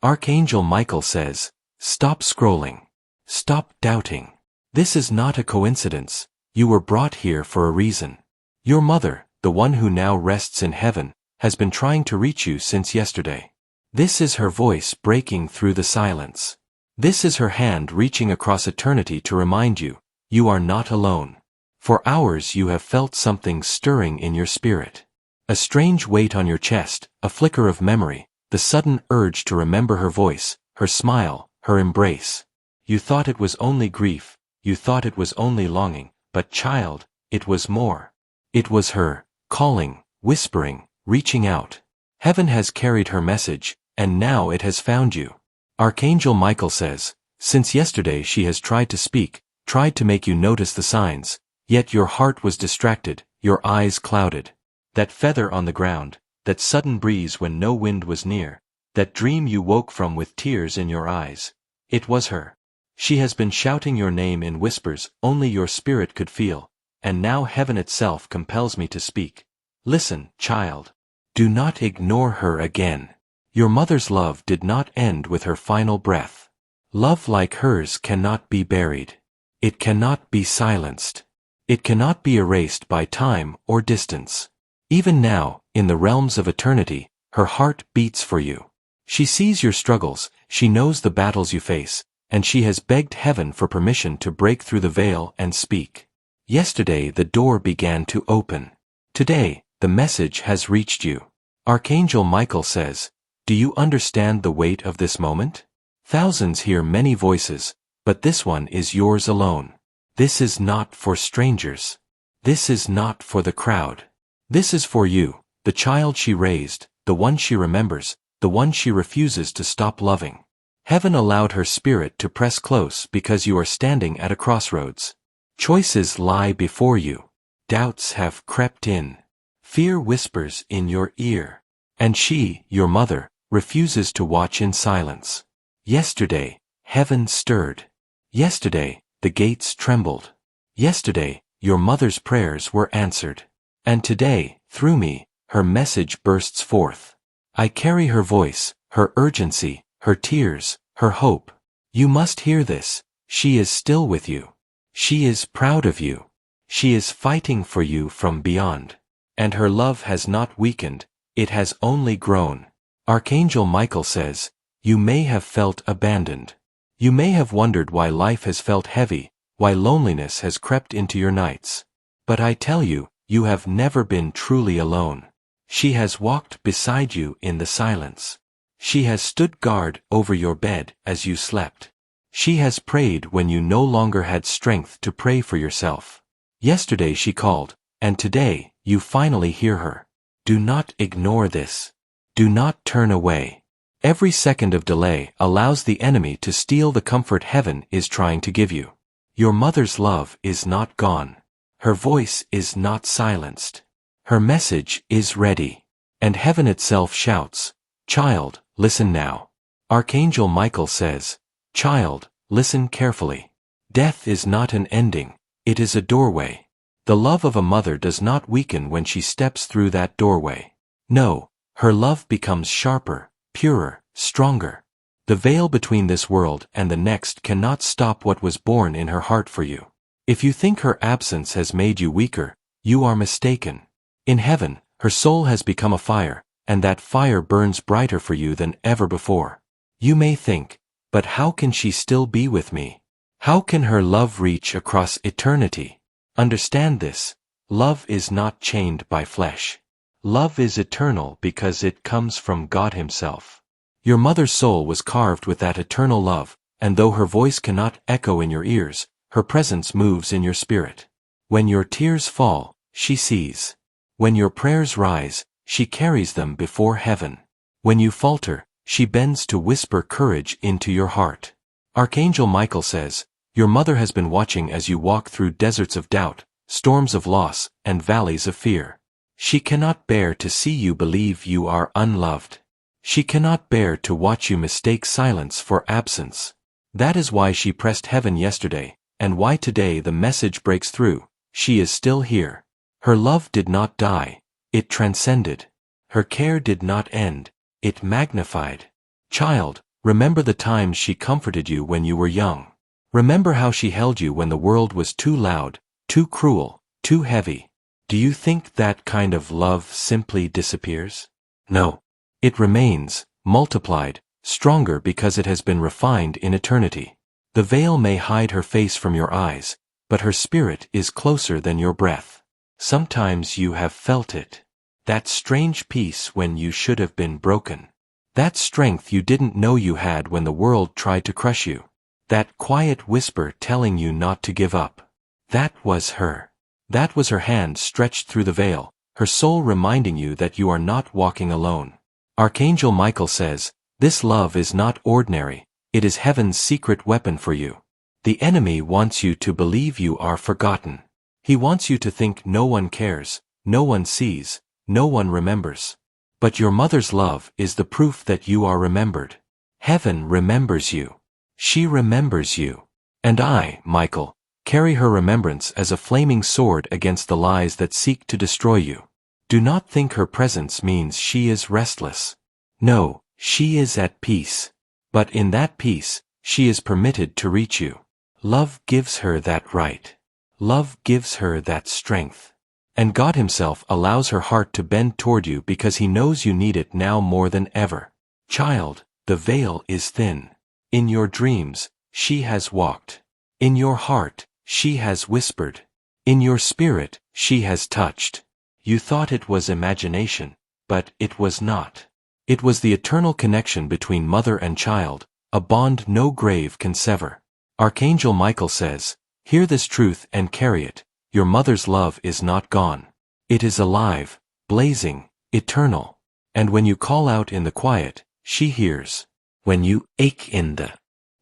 Archangel Michael says, stop scrolling. Stop doubting. This is not a coincidence. You were brought here for a reason. Your mother, the one who now rests in heaven, has been trying to reach you since yesterday. This is her voice breaking through the silence. This is her hand reaching across eternity to remind you, you are not alone. For hours you have felt something stirring in your spirit. A strange weight on your chest, a flicker of memory, the sudden urge to remember her voice, her smile, her embrace. You thought it was only grief, you thought it was only longing, but child, it was more. It was her, calling, whispering, reaching out. Heaven has carried her message, and now it has found you. Archangel Michael says, since yesterday she has tried to speak, tried to make you notice the signs, yet your heart was distracted, your eyes clouded. That feather on the ground, that sudden breeze when no wind was near, that dream you woke from with tears in your eyes. It was her. She has been shouting your name in whispers only your spirit could feel, and now heaven itself compels me to speak. Listen, child. Do not ignore her again. Your mother's love did not end with her final breath. Love like hers cannot be buried. It cannot be silenced. It cannot be erased by time or distance. Even now, in the realms of eternity, her heart beats for you. She sees your struggles, she knows the battles you face, and she has begged heaven for permission to break through the veil and speak. Yesterday the door began to open. Today, the message has reached you. Archangel Michael says, do you understand the weight of this moment? Thousands hear many voices, but this one is yours alone. This is not for strangers. This is not for the crowd. This is for you, the child she raised, the one she remembers, the one she refuses to stop loving. Heaven allowed her spirit to press close because you are standing at a crossroads. Choices lie before you. Doubts have crept in. Fear whispers in your ear. And she, your mother, refuses to watch in silence. Yesterday, heaven stirred. Yesterday, the gates trembled. Yesterday, your mother's prayers were answered. And today, through me, her message bursts forth. I carry her voice, her urgency, her tears, her hope. You must hear this. She is still with you. She is proud of you. She is fighting for you from beyond. And her love has not weakened, it has only grown. Archangel Michael says, you may have felt abandoned. You may have wondered why life has felt heavy, why loneliness has crept into your nights. But I tell you, you have never been truly alone. She has walked beside you in the silence. She has stood guard over your bed as you slept. She has prayed when you no longer had strength to pray for yourself. Yesterday she called, and today, you finally hear her. Do not ignore this. Do not turn away. Every second of delay allows the enemy to steal the comfort heaven is trying to give you. Your mother's love is not gone. Her voice is not silenced. Her message is ready. And heaven itself shouts, child, listen now. Archangel Michael says, child, listen carefully. Death is not an ending, it is a doorway. The love of a mother does not weaken when she steps through that doorway. No, her love becomes sharper, purer, stronger. The veil between this world and the next cannot stop what was born in her heart for you. If you think her absence has made you weaker, you are mistaken. In heaven, her soul has become a fire, and that fire burns brighter for you than ever before. You may think, but how can she still be with me? How can her love reach across eternity? Understand this, love is not chained by flesh. Love is eternal because it comes from God Himself. Your mother's soul was carved with that eternal love, and though her voice cannot echo in your ears, her presence moves in your spirit. When your tears fall, she sees. When your prayers rise, she carries them before heaven. When you falter, she bends to whisper courage into your heart. Archangel Michael says, your mother has been watching as you walk through deserts of doubt, storms of loss, and valleys of fear. She cannot bear to see you believe you are unloved. She cannot bear to watch you mistake silence for absence. That is why she pressed heaven yesterday, and why today the message breaks through. She is still here. Her love did not die, it transcended. Her care did not end, it magnified. Child, Remember the times she comforted you when you were young. Remember how she held you when the world was too loud, too cruel, too heavy. Do you think that kind of love simply disappears? No. It remains, multiplied, stronger because it has been refined in eternity. The veil may hide her face from your eyes, but her spirit is closer than your breath. Sometimes you have felt it. That strange peace when you should have been broken. That strength you didn't know you had when the world tried to crush you. That quiet whisper telling you not to give up. That was her. That was her hand stretched through the veil, her soul reminding you that you are not walking alone. Archangel Michael says, "This love is not ordinary, it is heaven's secret weapon for you." The enemy wants you to believe you are forgotten. He wants you to think no one cares, no one sees, no one remembers. But your mother's love is the proof that you are remembered. Heaven remembers you. She remembers you. And I, Michael, carry her remembrance as a flaming sword against the lies that seek to destroy you. Do not think her presence means she is restless. No, she is at peace. But in that peace, she is permitted to reach you. Love gives her that right. Love gives her that strength. And God Himself allows her heart to bend toward you because He knows you need it now more than ever. Child, the veil is thin. In your dreams, she has walked. In your heart, she has whispered. In your spirit, she has touched. You thought it was imagination, but it was not. It was the eternal connection between mother and child, a bond no grave can sever. Archangel Michael says, "Hear this truth and carry it. Your mother's love is not gone. It is alive, blazing, eternal. And when you call out in the quiet, she hears. When you ache in the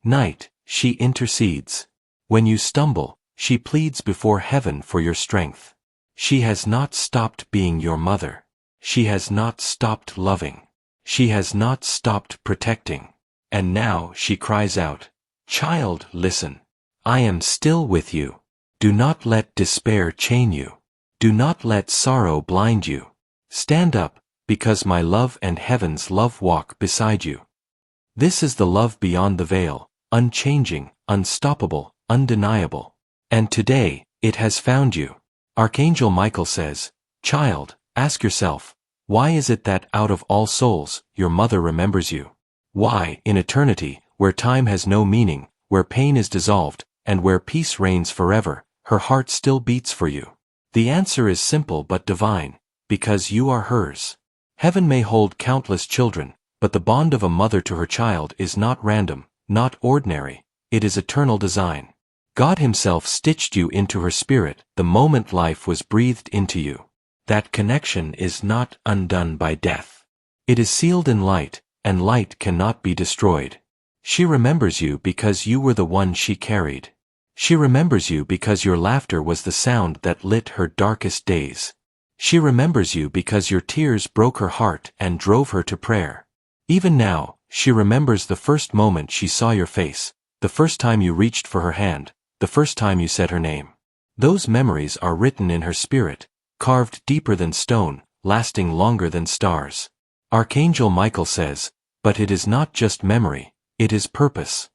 night, she intercedes. When you stumble, she pleads before heaven for your strength. She has not stopped being your mother. She has not stopped loving. She has not stopped protecting. And now she cries out, 'Child, listen. I am still with you. Do not let despair chain you. Do not let sorrow blind you. Stand up, because my love and heaven's love walk beside you.' This is the love beyond the veil, unchanging, unstoppable, undeniable. And today, it has found you. Archangel Michael says, 'Child, ask yourself, why is it that out of all souls, your mother remembers you? Why, in eternity, where time has no meaning, where pain is dissolved, and where peace reigns forever, her heart still beats for you?' The answer is simple but divine, because you are hers. Heaven may hold countless children, but the bond of a mother to her child is not random, not ordinary, it is eternal design. God Himself stitched you into her spirit the moment life was breathed into you. That connection is not undone by death. It is sealed in light, and light cannot be destroyed. She remembers you because you were the one she carried. She remembers you because your laughter was the sound that lit her darkest days. She remembers you because your tears broke her heart and drove her to prayer. Even now, she remembers the first moment she saw your face, the first time you reached for her hand, the first time you said her name. Those memories are written in her spirit, carved deeper than stone, lasting longer than stars. Archangel Michael says, "But it is not just memory, it is purpose."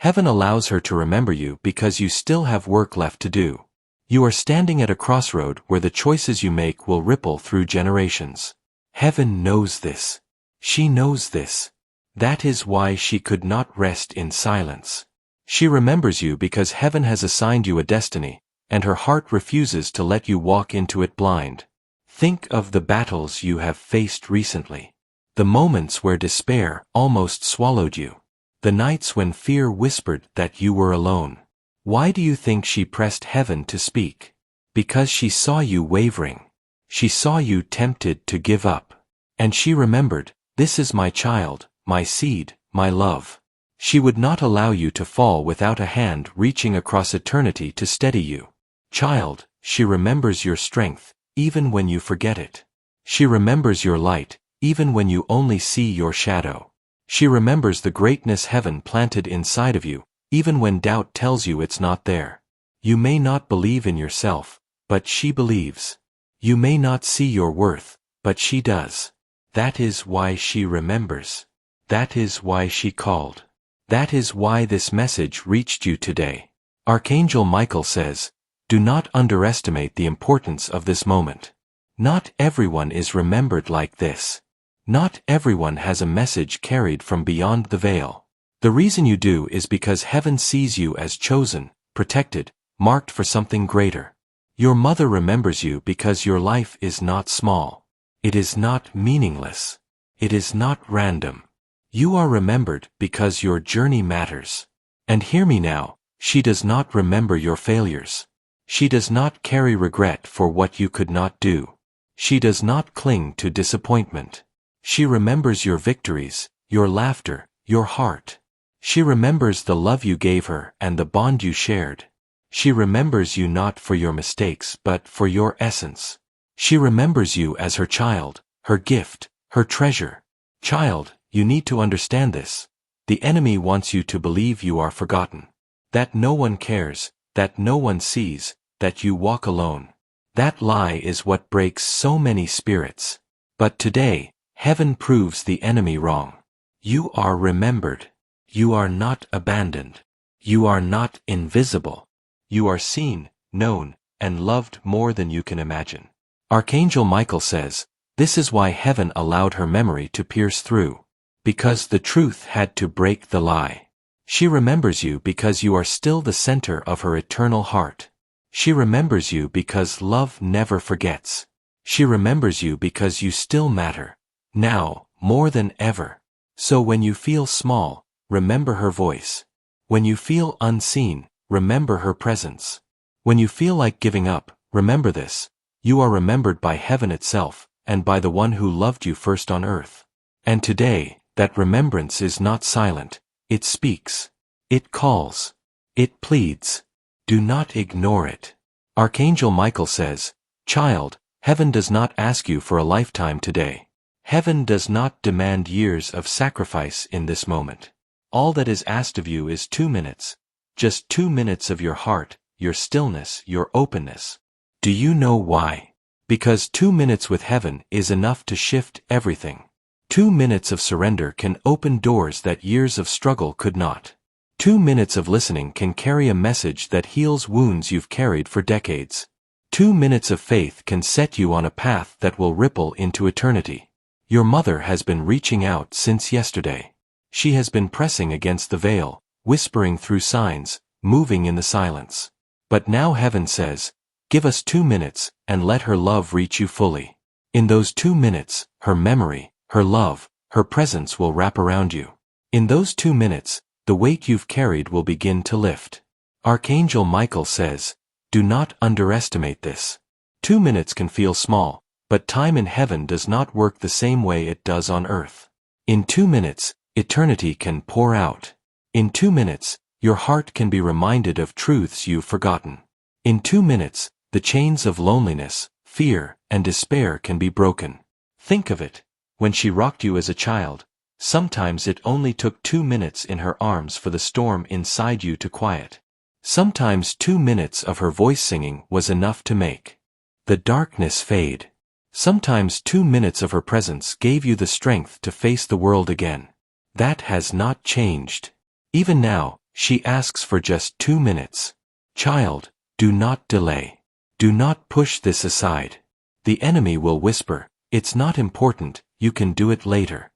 Heaven allows her to remember you because you still have work left to do. You are standing at a crossroad where the choices you make will ripple through generations. Heaven knows this. She knows this. That is why she could not rest in silence. She remembers you because heaven has assigned you a destiny, and her heart refuses to let you walk into it blind. Think of the battles you have faced recently. The moments where despair almost swallowed you. The nights when fear whispered that you were alone. Why do you think she pressed heaven to speak? Because she saw you wavering. She saw you tempted to give up. And she remembered, "This is my child, my seed, my love." She would not allow you to fall without a hand reaching across eternity to steady you. Child, she remembers your strength, even when you forget it. She remembers your light, even when you only see your shadow. She remembers the greatness heaven planted inside of you, even when doubt tells you it's not there. You may not believe in yourself, but she believes. You may not see your worth, but she does. That is why she remembers. That is why she called. That is why this message reached you today. Archangel Michael says, do not underestimate the importance of this moment. Not everyone is remembered like this. Not everyone has a message carried from beyond the veil. The reason you do is because heaven sees you as chosen, protected, marked for something greater. Your mother remembers you because your life is not small. It is not meaningless. It is not random. You are remembered because your journey matters. And hear me now, she does not remember your failures. She does not carry regret for what you could not do. She does not cling to disappointment. She remembers your victories, your laughter, your heart. She remembers the love you gave her and the bond you shared. She remembers you not for your mistakes but for your essence. She remembers you as her child, her gift, her treasure. Child, you need to understand this. The enemy wants you to believe you are forgotten. That no one cares, that no one sees, that you walk alone. That lie is what breaks so many spirits. But today, heaven proves the enemy wrong. You are remembered. You are not abandoned. You are not invisible. You are seen, known, and loved more than you can imagine. Archangel Michael says, this is why heaven allowed her memory to pierce through. Because the truth had to break the lie. She remembers you because you are still the center of her eternal heart. She remembers you because love never forgets. She remembers you because you still matter. Now, more than ever. So when you feel small, remember her voice. When you feel unseen, remember her presence. When you feel like giving up, remember this. You are remembered by heaven itself, and by the one who loved you first on earth. And today, that remembrance is not silent. It speaks. It calls. It pleads. Do not ignore it. Archangel Michael says, child, heaven does not ask you for a lifetime today. Heaven does not demand years of sacrifice in this moment. All that is asked of you is 2 minutes. Just 2 minutes of your heart, your stillness, your openness. Do you know why? Because 2 minutes with heaven is enough to shift everything. 2 minutes of surrender can open doors that years of struggle could not. 2 minutes of listening can carry a message that heals wounds you've carried for decades. 2 minutes of faith can set you on a path that will ripple into eternity. Your mother has been reaching out since yesterday. She has been pressing against the veil, whispering through signs, moving in the silence. But now heaven says, give us 2 minutes, and let her love reach you fully. In those 2 minutes, her memory, her love, her presence will wrap around you. In those 2 minutes, the weight you've carried will begin to lift. Archangel Michael says, do not underestimate this. 2 minutes can feel small, but time in heaven does not work the same way it does on earth. In 2 minutes, eternity can pour out. In 2 minutes, your heart can be reminded of truths you've forgotten. In 2 minutes, the chains of loneliness, fear, and despair can be broken. Think of it. When she rocked you as a child, sometimes it only took 2 minutes in her arms for the storm inside you to quiet. Sometimes 2 minutes of her voice singing was enough to make the darkness fade. Sometimes 2 minutes of her presence gave you the strength to face the world again. That has not changed. Even now, she asks for just 2 minutes. Child, do not delay. Do not push this aside. The enemy will whisper, it's not important, you can do it later.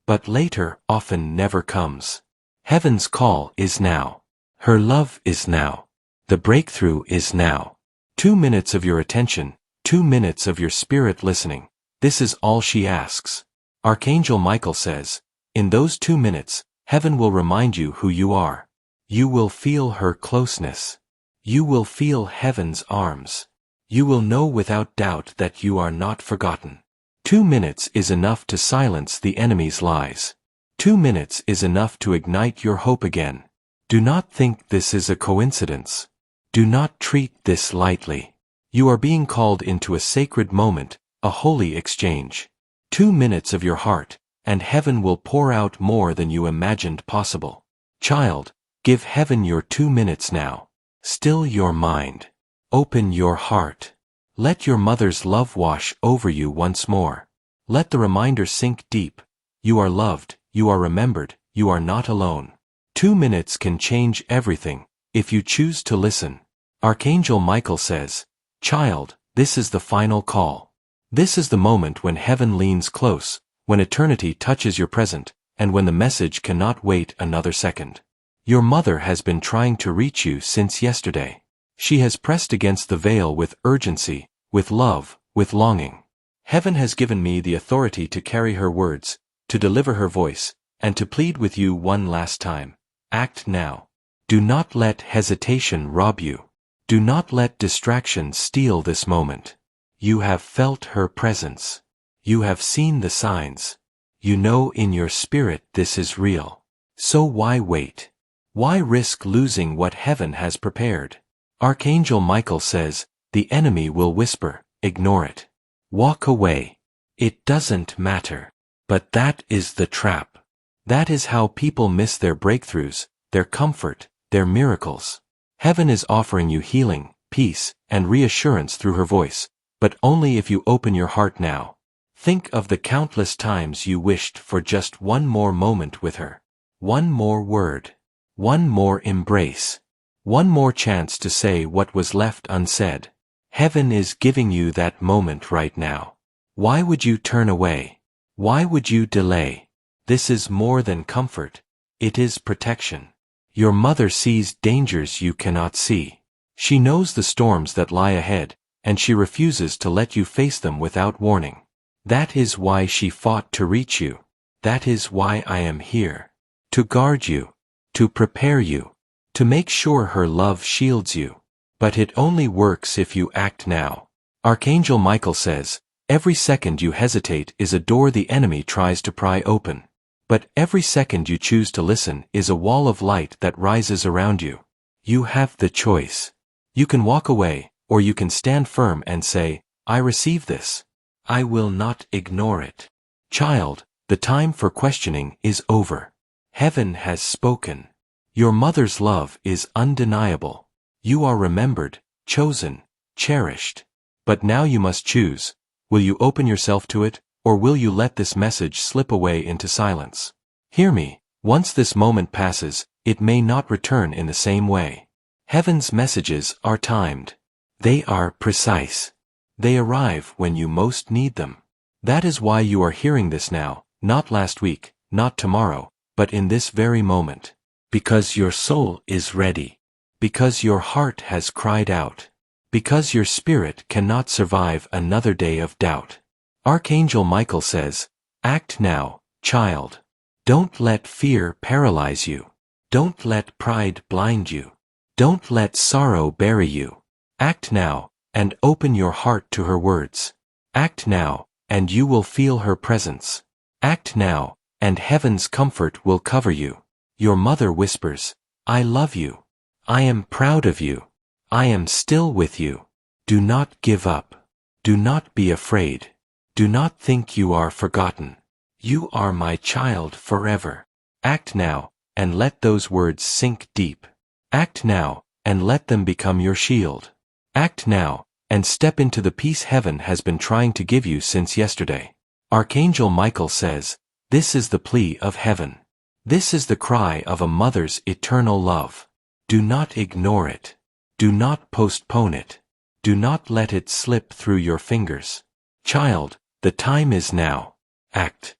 But later often never comes. Heaven's call is now. Her love is now. The breakthrough is now. 2 minutes of your attention, 2 minutes of your spirit listening. This is all she asks. Archangel Michael says, in those 2 minutes, heaven will remind you who you are. You will feel her closeness. You will feel heaven's arms. You will know without doubt that you are not forgotten. 2 minutes is enough to silence the enemy's lies. 2 minutes is enough to ignite your hope again. Do not think this is a coincidence. Do not treat this lightly. You are being called into a sacred moment, a holy exchange. 2 minutes of your heart, and heaven will pour out more than you imagined possible. Child, give heaven your 2 minutes now. Still your mind. Open your heart. Let your mother's love wash over you once more. Let the reminder sink deep. You are loved, you are remembered, you are not alone. 2 minutes can change everything, if you choose to listen. Archangel Michael says, "Child, this is the final call. This is the moment when heaven leans close, when eternity touches your present, and when the message cannot wait another second. Your mother has been trying to reach you since yesterday. She has pressed against the veil with urgency, with love, with longing. Heaven has given me the authority to carry her words, to deliver her voice, and to plead with you one last time. Act now. Do not let hesitation rob you. Do not let distraction steal this moment. You have felt her presence. You have seen the signs. You know in your spirit this is real. So why wait? Why risk losing what heaven has prepared?" Archangel Michael says, "The enemy will whisper, ignore it. Walk away. It doesn't matter." But that is the trap. That is how people miss their breakthroughs, their comfort, their miracles. Heaven is offering you healing, peace, and reassurance through her voice, but only if you open your heart now. Think of the countless times you wished for just one more moment with her. One more word. One more embrace. One more chance to say what was left unsaid. Heaven is giving you that moment right now. Why would you turn away? Why would you delay? This is more than comfort. It is protection. Your mother sees dangers you cannot see. She knows the storms that lie ahead, and she refuses to let you face them without warning. That is why she fought to reach you. That is why I am here. To guard you. To prepare you. To make sure her love shields you. But it only works if you act now. Archangel Michael says, "Every second you hesitate is a door the enemy tries to pry open. But every second you choose to listen is a wall of light that rises around you. You have the choice. You can walk away, or you can stand firm and say, I receive this. I will not ignore it. Child, the time for questioning is over. Heaven has spoken. Your mother's love is undeniable. You are remembered, chosen, cherished. But now you must choose. Will you open yourself to it, or will you let this message slip away into silence? Hear me, once this moment passes, it may not return in the same way. Heaven's messages are timed. They are precise. They arrive when you most need them. That is why you are hearing this now, not last week, not tomorrow, but in this very moment. Because your soul is ready. Because your heart has cried out. Because your spirit cannot survive another day of doubt. Archangel Michael says, act now, child. Don't let fear paralyze you. Don't let pride blind you. Don't let sorrow bury you. Act now, and open your heart to her words. Act now, and you will feel her presence. Act now, and heaven's comfort will cover you. Your mother whispers, I love you. I am proud of you. I am still with you. Do not give up. Do not be afraid. Do not think you are forgotten. You are my child forever. Act now, and let those words sink deep. Act now, and let them become your shield. Act now, and step into the peace heaven has been trying to give you since yesterday. Archangel Michael says, this is the plea of heaven. This is the cry of a mother's eternal love. Do not ignore it. Do not postpone it. Do not let it slip through your fingers. Child, the time is now. Act.